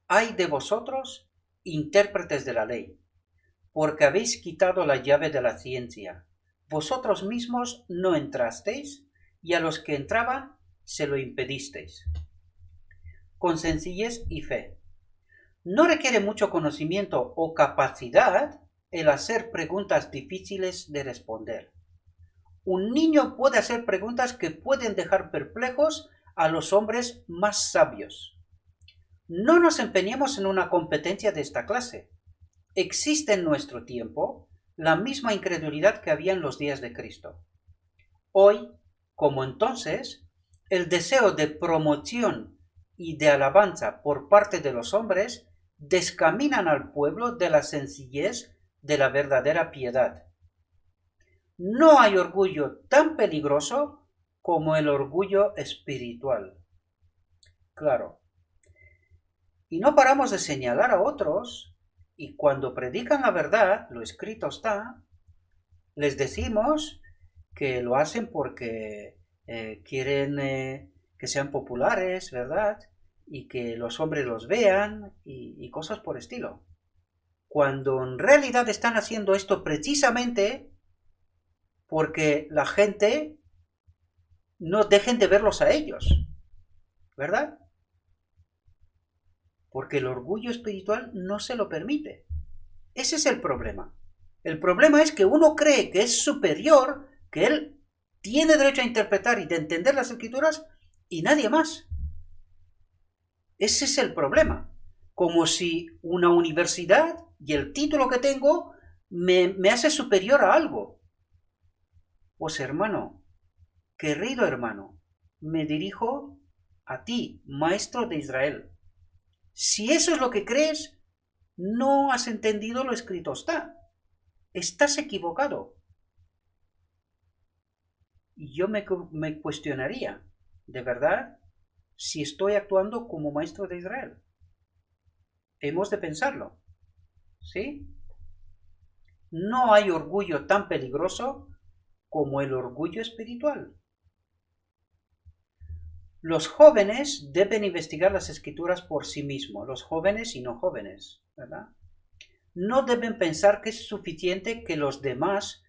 Ay de vosotros, intérpretes de la ley, porque habéis quitado la llave de la ciencia. Vosotros mismos no entrasteis, y a los que entraban se lo impedisteis. Con sencillez y fe. No requiere mucho conocimiento o capacidad el hacer preguntas difíciles de responder. Un niño puede hacer preguntas que pueden dejar perplejos a los hombres más sabios. No nos empeñemos en una competencia de esta clase. Existe en nuestro tiempo la misma incredulidad que había en los días de Cristo. Hoy, como entonces, el deseo de promoción y de alabanza por parte de los hombres descaminan al pueblo de la sencillez de la verdadera piedad. No hay orgullo tan peligroso como el orgullo espiritual. Claro. Y no paramos de señalar a otros, y cuando predican la verdad, lo escrito está, les decimos que lo hacen porque quieren que sean populares, ¿verdad? Y que los hombres los vean y cosas por estilo. Cuando en realidad están haciendo esto precisamente porque la gente no dejen de verlos a ellos, ¿verdad? Porque el orgullo espiritual no se lo permite. Ese es el problema. El problema es que uno cree que es superior, que él tiene derecho a interpretar y de entender las escrituras y nadie más. Ese es el problema. Como si una universidad y el título que tengo me hace superior a algo. Pues hermano, querido hermano, me dirijo a ti, maestro de Israel. Si eso es lo que crees, no has entendido lo escrito está. Estás equivocado. Y yo me cuestionaría, ¿de verdad? Si estoy actuando como maestro de Israel. Hemos de pensarlo. ¿Sí? No hay orgullo tan peligroso como el orgullo espiritual. Los jóvenes deben investigar las escrituras por sí mismos, los jóvenes y no jóvenes, ¿verdad? No deben pensar que es suficiente que los demás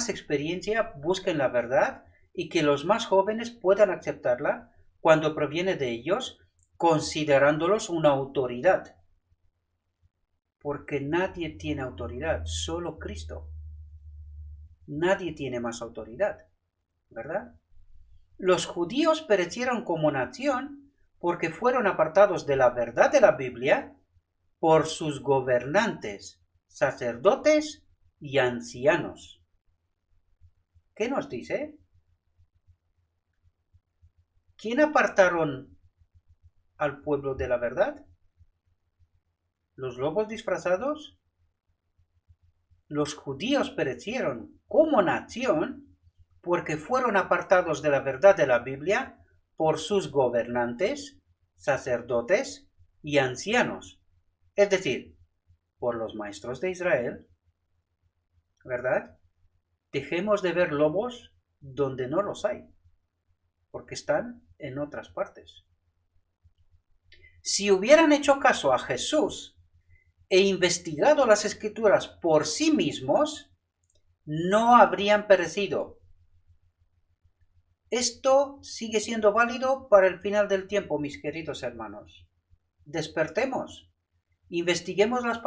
experiencia busquen la verdad y que los más jóvenes puedan aceptarla cuando proviene de ellos, considerándolos una autoridad. Porque nadie tiene autoridad, solo Cristo. Nadie tiene más autoridad, ¿verdad? Los judíos perecieron como nación porque fueron apartados de la verdad de la Biblia por sus gobernantes, sacerdotes y ancianos. ¿Qué nos dice? ¿Quién apartaron al pueblo de la verdad? ¿Los lobos disfrazados? Los judíos perecieron como nación porque fueron apartados de la verdad de la Biblia por sus gobernantes, sacerdotes y ancianos, es decir, por los maestros de Israel, ¿verdad? Dejemos de ver lobos donde no los hay, porque están en otras partes. Si hubieran hecho caso a Jesús e investigado las escrituras por sí mismos, no habrían perecido. Esto sigue siendo válido para el final del tiempo, mis queridos hermanos. Despertemos, investiguemos la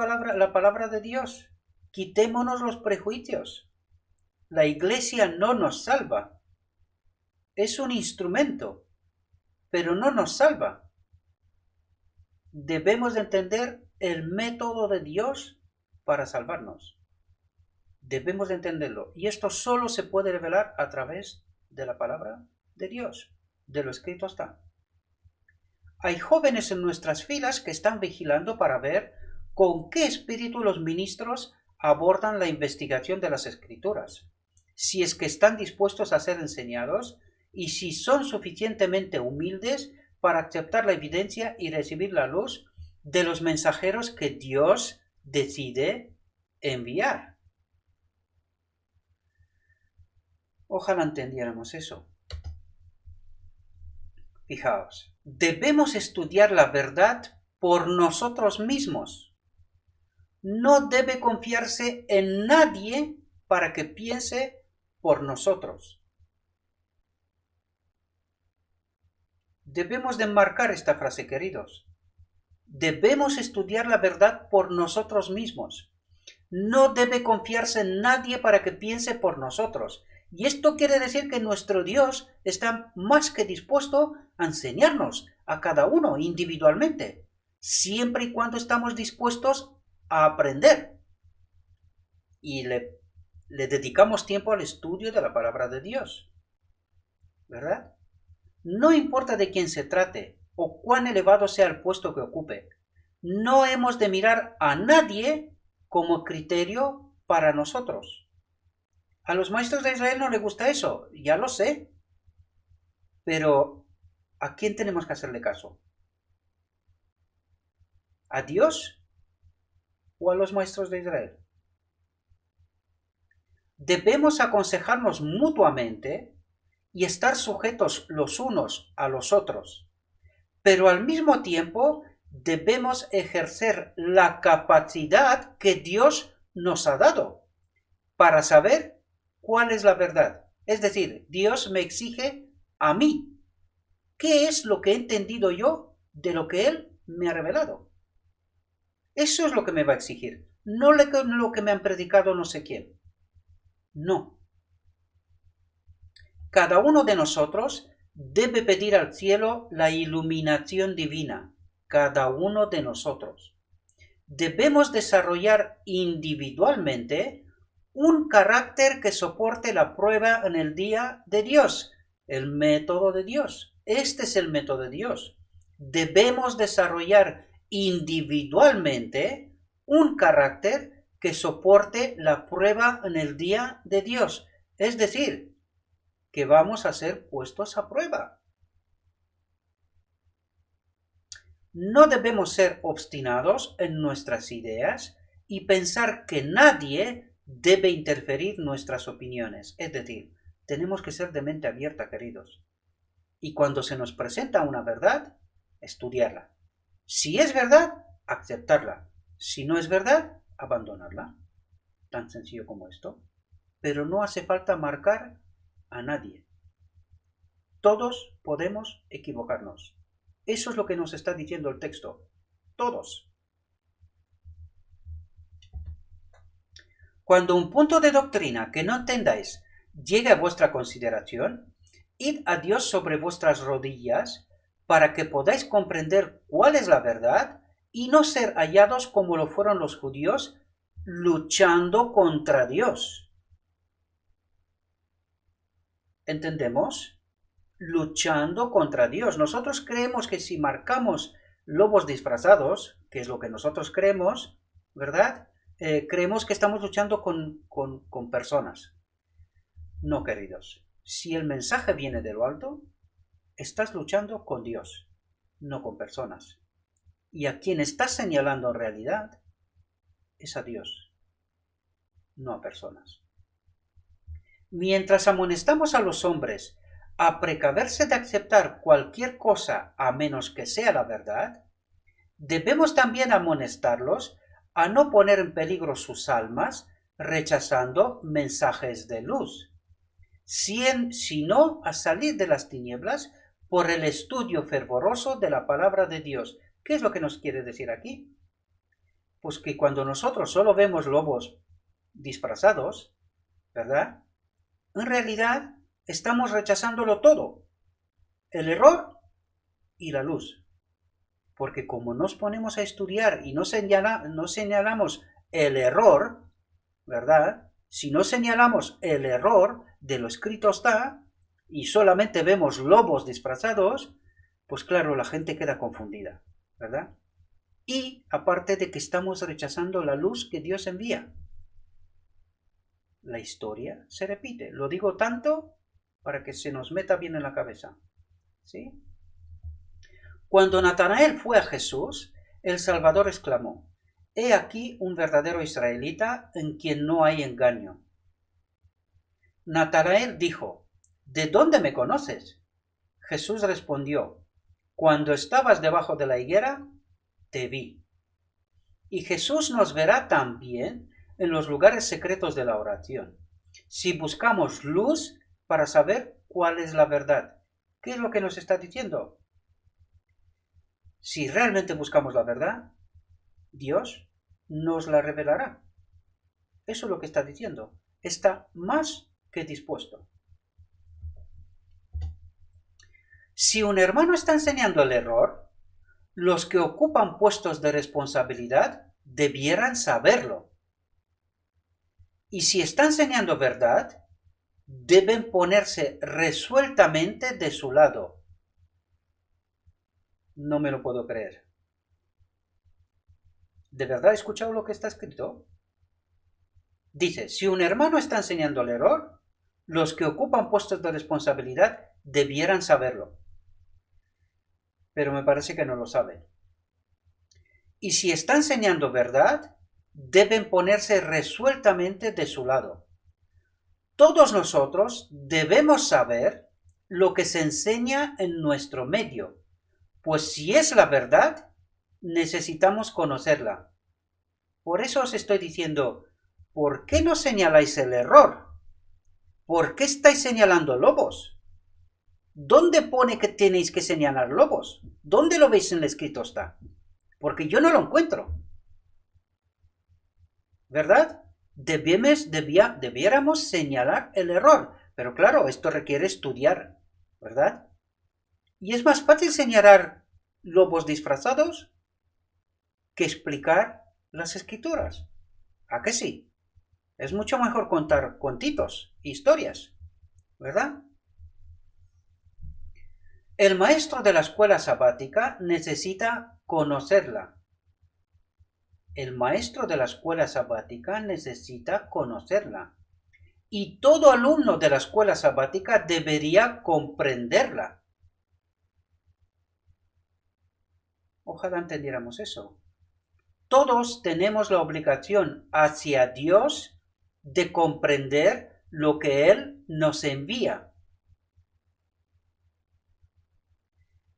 palabra de Dios, quitémonos los prejuicios. La Iglesia no nos salva. Es un instrumento, pero no nos salva. Debemos de entender el método de Dios para salvarnos. Debemos de entenderlo. Y esto solo se puede revelar a través de la palabra de Dios. De lo escrito está. Hay jóvenes en nuestras filas que están vigilando para ver con qué espíritu los ministros abordan la investigación de las escrituras. Si es que están dispuestos a ser enseñados y si son suficientemente humildes para aceptar la evidencia y recibir la luz de los mensajeros que Dios decide enviar. Ojalá entendiéramos eso. Fijaos, debemos estudiar la verdad por nosotros mismos. No debe confiarse en nadie para que piense por nosotros. Debemos de enmarcar esta frase, queridos. Debemos estudiar la verdad por nosotros mismos. No debe confiarse en nadie para que piense por nosotros. Y esto quiere decir que nuestro Dios está más que dispuesto a enseñarnos a cada uno individualmente, siempre y cuando estamos dispuestos a aprender. Y le dedicamos tiempo al estudio de la palabra de Dios. ¿Verdad? No importa de quién se trate o cuán elevado sea el puesto que ocupe, no hemos de mirar a nadie como criterio para nosotros. A los maestros de Israel no les gusta eso, ya lo sé. Pero, ¿a quién tenemos que hacerle caso? ¿A Dios o a los maestros de Israel? Debemos aconsejarnos mutuamente y estar sujetos los unos a los otros, pero al mismo tiempo debemos ejercer la capacidad que Dios nos ha dado para saber cuál es la verdad. Es decir, Dios me exige a mí qué es lo que he entendido yo de lo que Él me ha revelado. Eso es lo que me va a exigir, no lo que me han predicado no sé quién. No. Cada uno de nosotros debe pedir al cielo la iluminación divina, cada uno de nosotros. Debemos desarrollar individualmente un carácter que soporte la prueba en el día de Dios, el método de Dios. Este es el método de Dios. Debemos desarrollar individualmente un carácter que soporte la prueba en el día de Dios. Es decir, que vamos a ser puestos a prueba. No debemos ser obstinados en nuestras ideas y pensar que nadie debe interferir nuestras opiniones. Es decir, tenemos que ser de mente abierta, queridos. Y cuando se nos presenta una verdad, estudiarla. Si es verdad, aceptarla. Si no es verdad, abandonarla. Tan sencillo como esto. Pero no hace falta marcar a nadie. Todos podemos equivocarnos. Eso es lo que nos está diciendo el texto. Todos. Cuando un punto de doctrina que no entendáis llegue a vuestra consideración, id a Dios sobre vuestras rodillas para que podáis comprender cuál es la verdad y no ser hallados como lo fueron los judíos luchando contra Dios. ¿Entendemos? Luchando contra Dios. Nosotros creemos que si marcamos lobos disfrazados, que es lo que nosotros creemos, ¿verdad? Creemos que estamos luchando con personas. No, queridos. Si el mensaje viene de lo alto, estás luchando con Dios, no con personas. Y a quien estás señalando en realidad es a Dios, no a personas. Mientras amonestamos a los hombres a precaverse de aceptar cualquier cosa a menos que sea la verdad, debemos también amonestarlos a no poner en peligro sus almas rechazando mensajes de luz, sino a salir de las tinieblas por el estudio fervoroso de la palabra de Dios. ¿Qué es lo que nos quiere decir aquí? Pues que cuando nosotros solo vemos lobos disfrazados, ¿verdad? En realidad estamos rechazándolo todo, el error y la luz. Porque como nos ponemos a estudiar y no señalamos el error, ¿verdad? Si no señalamos el error de lo escrito está y solamente vemos lobos disfrazados, pues claro, la gente queda confundida, ¿verdad? Y aparte de que estamos rechazando la luz que Dios envía. La historia se repite. Lo digo tanto para que se nos meta bien en la cabeza. ¿Sí? Cuando Natanael fue a Jesús, el Salvador exclamó: «He aquí un verdadero israelita en quien no hay engaño». Natanael dijo: ¿De dónde me conoces? Jesús respondió: Cuando estabas debajo de la higuera, te vi. Y Jesús nos verá también en los lugares secretos de la oración, si buscamos luz para saber cuál es la verdad. ¿Qué es lo que nos está diciendo? Si realmente buscamos la verdad, Dios nos la revelará. Eso es lo que está diciendo. Está más que dispuesto. Si un hermano está enseñando el error, los que ocupan puestos de responsabilidad debieran saberlo. Y si está enseñando verdad, deben ponerse resueltamente de su lado. No me lo puedo creer. ¿De verdad he escuchado lo que está escrito? Dice, si un hermano está enseñando el error, los que ocupan puestos de responsabilidad debieran saberlo. Pero me parece que no lo saben. Y si está enseñando verdad, deben ponerse resueltamente de su lado. Todos nosotros debemos saber lo que se enseña en nuestro medio, pues si es la verdad, necesitamos conocerla. Por eso os estoy diciendo, ¿por qué no señaláis el error? ¿Por qué estáis señalando lobos? ¿Dónde pone que tenéis que señalar lobos? ¿Dónde lo veis en el escrito está? Porque yo no lo encuentro. ¿Verdad? Debiéramos señalar el error. Pero claro, esto requiere estudiar, ¿verdad? Y es más fácil señalar lobos disfrazados que explicar las escrituras. ¿A qué sí? Es mucho mejor contar cuentitos, historias, ¿verdad? El maestro de la escuela sabática necesita conocerla. El maestro de la escuela sabática necesita conocerla. Y todo alumno de la escuela sabática debería comprenderla. Ojalá entendiéramos eso. Todos tenemos la obligación hacia Dios de comprender lo que Él nos envía.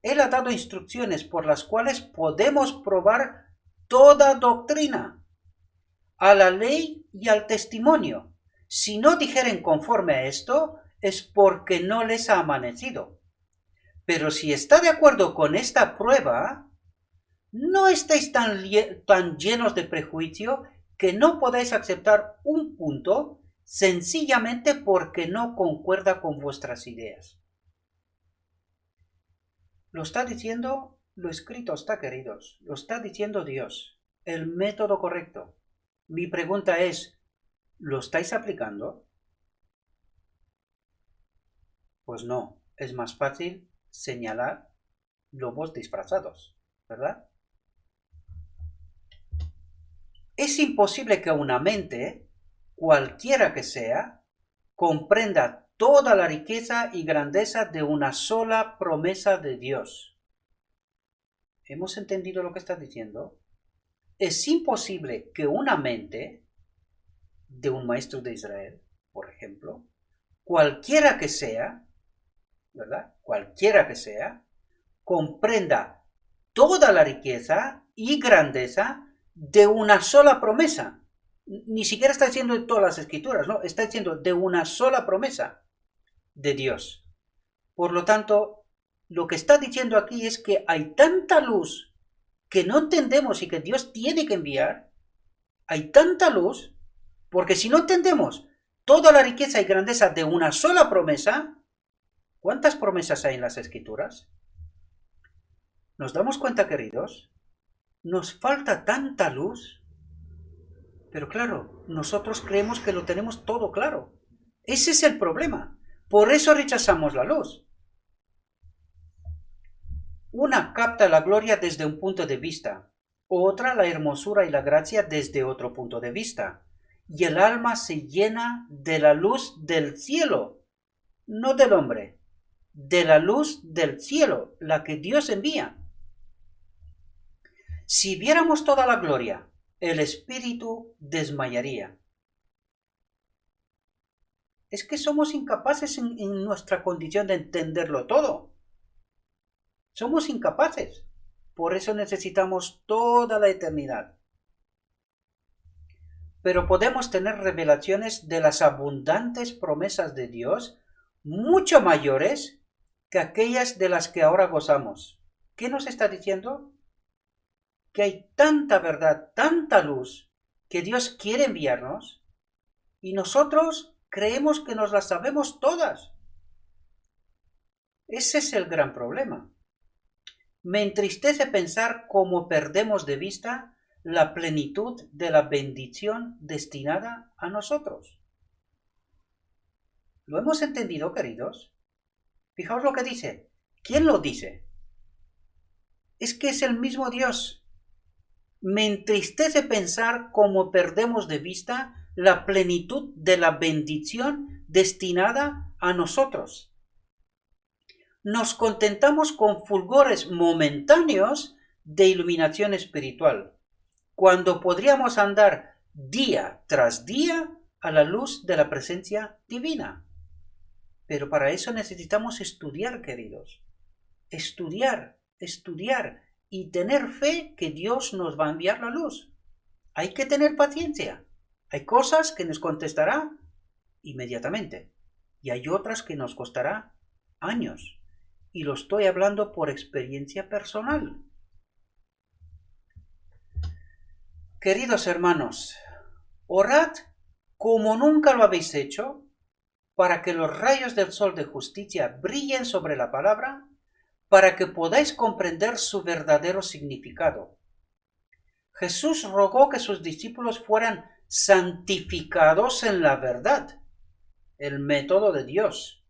Él ha dado instrucciones por las cuales podemos probar toda doctrina, a la ley y al testimonio. Si no dijeren conforme a esto, es porque no les ha amanecido. Pero si está de acuerdo con esta prueba, no estáis tan llenos de prejuicio que no podáis aceptar un punto sencillamente porque no concuerda con vuestras ideas. Lo está diciendo lo escrito está, queridos. Lo está diciendo Dios. El método correcto. Mi pregunta es, ¿lo estáis aplicando? Pues no. Es más fácil señalar lobos disfrazados, ¿verdad? Es imposible que una mente, cualquiera que sea, comprenda toda la riqueza y grandeza de una sola promesa de Dios. ¿Hemos entendido lo que está diciendo? Es imposible que una mente de un maestro de Israel, por ejemplo, cualquiera que sea, ¿verdad? Cualquiera que sea, comprenda toda la riqueza y grandeza de una sola promesa. Ni siquiera está diciendo de todas las escrituras, no, está diciendo de una sola promesa de Dios. Por lo tanto, lo que está diciendo aquí es que hay tanta luz que no entendemos y que Dios tiene que enviar. Hay tanta luz, porque si no entendemos toda la riqueza y grandeza de una sola promesa, ¿cuántas promesas hay en las escrituras? ¿Nos damos cuenta, queridos? Nos falta tanta luz. Pero claro, nosotros creemos que lo tenemos todo claro. Ese es el problema. Por eso rechazamos la luz. Una capta la gloria desde un punto de vista, otra la hermosura y la gracia desde otro punto de vista. Y el alma se llena de la luz del cielo, no del hombre, de la luz del cielo, la que Dios envía. Si viéramos toda la gloria, el espíritu desmayaría. Es que somos incapaces en nuestra condición de entenderlo todo. Somos incapaces. Por eso necesitamos toda la eternidad. Pero podemos tener revelaciones de las abundantes promesas de Dios mucho mayores que aquellas de las que ahora gozamos. ¿Qué nos está diciendo? Que hay tanta verdad, tanta luz que Dios quiere enviarnos y nosotros creemos que nos las sabemos todas. Ese es el gran problema. Me entristece pensar cómo perdemos de vista la plenitud de la bendición destinada a nosotros. ¿Lo hemos entendido, queridos? Fijaos lo que dice. ¿Quién lo dice? Es que es el mismo Dios. Me entristece pensar cómo perdemos de vista la plenitud de la bendición destinada a nosotros. Nos contentamos con fulgores momentáneos de iluminación espiritual, cuando podríamos andar día tras día a la luz de la presencia divina. Pero para eso necesitamos estudiar, queridos. Estudiar y tener fe que Dios nos va a enviar la luz. Hay que tener paciencia. Hay cosas que nos contestará inmediatamente y hay otras que nos costará años. Y lo estoy hablando por experiencia personal. Queridos hermanos, orad como nunca lo habéis hecho, para que los rayos del sol de justicia brillen sobre la palabra, para que podáis comprender su verdadero significado. Jesús rogó que sus discípulos fueran santificados en la verdad, el método de Dios,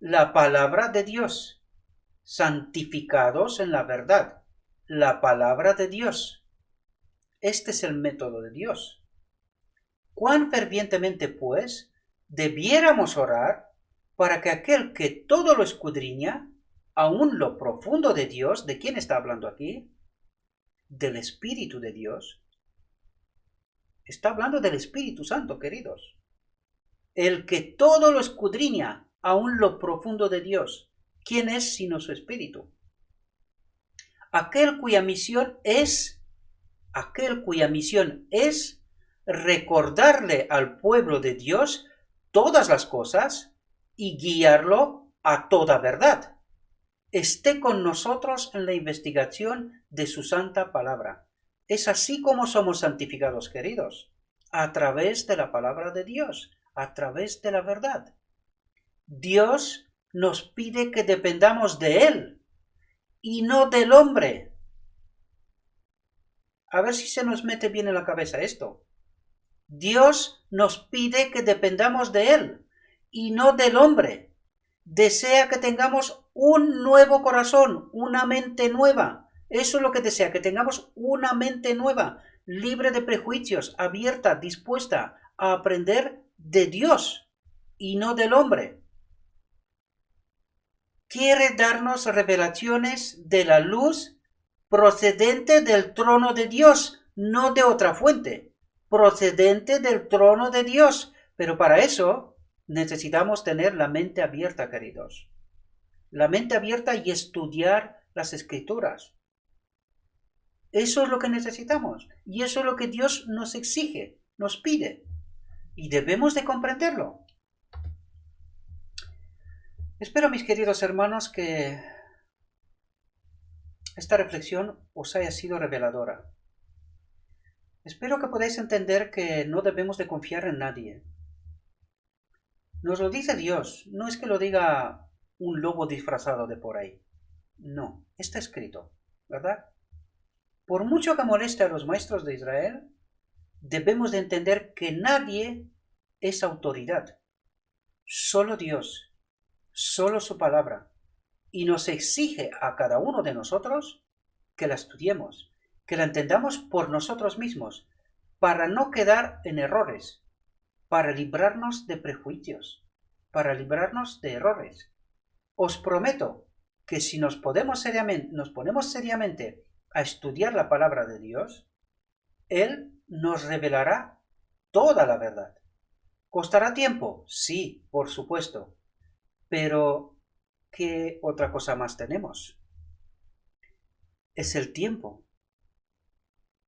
la palabra de Dios, santificados en la verdad, la palabra de Dios. Este es el método de Dios. Cuán fervientemente, pues, debiéramos orar para que aquel que todo lo escudriña, aún lo profundo de Dios, ¿de quién está hablando aquí? Del Espíritu de Dios. Está hablando del Espíritu Santo, queridos. El que todo lo escudriña, aún lo profundo de Dios. ¿Quién es sino su Espíritu? Aquel cuya misión es recordarle al pueblo de Dios todas las cosas y guiarlo a toda verdad. Esté con nosotros en la investigación de su santa palabra. Es así como somos santificados, queridos, a través de la palabra de Dios, a través de la verdad. Dios nos pide que dependamos de Él y no del hombre. A ver si se nos mete bien en la cabeza esto. Dios nos pide que dependamos de Él y no del hombre. Desea que tengamos un nuevo corazón, una mente nueva. Eso es lo que desea, que tengamos una mente nueva, libre de prejuicios, abierta, dispuesta a aprender de Dios y no del hombre. Quiere darnos revelaciones de la luz procedente del trono de Dios, no de otra fuente, procedente del trono de Dios. Pero para eso necesitamos tener la mente abierta, queridos. La mente abierta y estudiar las Escrituras. Eso es lo que necesitamos. Y eso es lo que Dios nos exige, nos pide. Y debemos de comprenderlo. Espero, mis queridos hermanos, que esta reflexión os haya sido reveladora. Espero que podáis entender que no debemos de confiar en nadie. Nos lo dice Dios, no es que lo diga un lobo disfrazado de por ahí. No, está escrito, ¿verdad? Por mucho que moleste a los maestros de Israel, debemos de entender que nadie es autoridad. Solo Dios, solo su palabra. Y nos exige a cada uno de nosotros que la estudiemos, que la entendamos por nosotros mismos, para no quedar en errores, para librarnos de prejuicios, para librarnos de errores. Os prometo que si nos ponemos seriamente a estudiar la palabra de Dios, Él nos revelará toda la verdad. ¿Costará tiempo? Sí, por supuesto. Pero, ¿qué otra cosa más tenemos? Es el tiempo.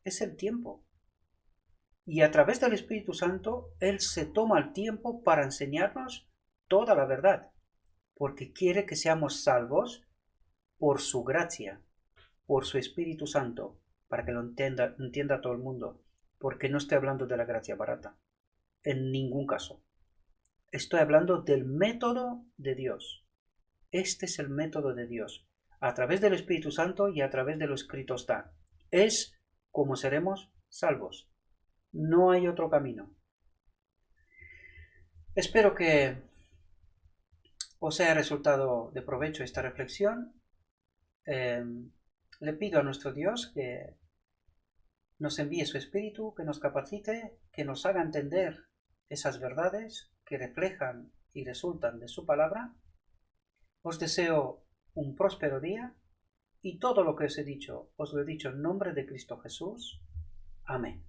Es el tiempo. Y a través del Espíritu Santo, Él se toma el tiempo para enseñarnos toda la verdad, porque quiere que seamos salvos por su gracia, por su Espíritu Santo, para que lo entienda todo el mundo, porque no estoy hablando de la gracia barata, en ningún caso. Estoy hablando del método de Dios. Este es el método de Dios. A través del Espíritu Santo y a través de lo escrito está. Es como seremos salvos. No hay otro camino. Espero que os haya resultado de provecho esta reflexión. Le pido a nuestro Dios que nos envíe su Espíritu, que nos capacite, que nos haga entender esas verdades que reflejan y resultan de su palabra. Os deseo un próspero día y todo lo que os he dicho, os lo he dicho en nombre de Cristo Jesús. Amén.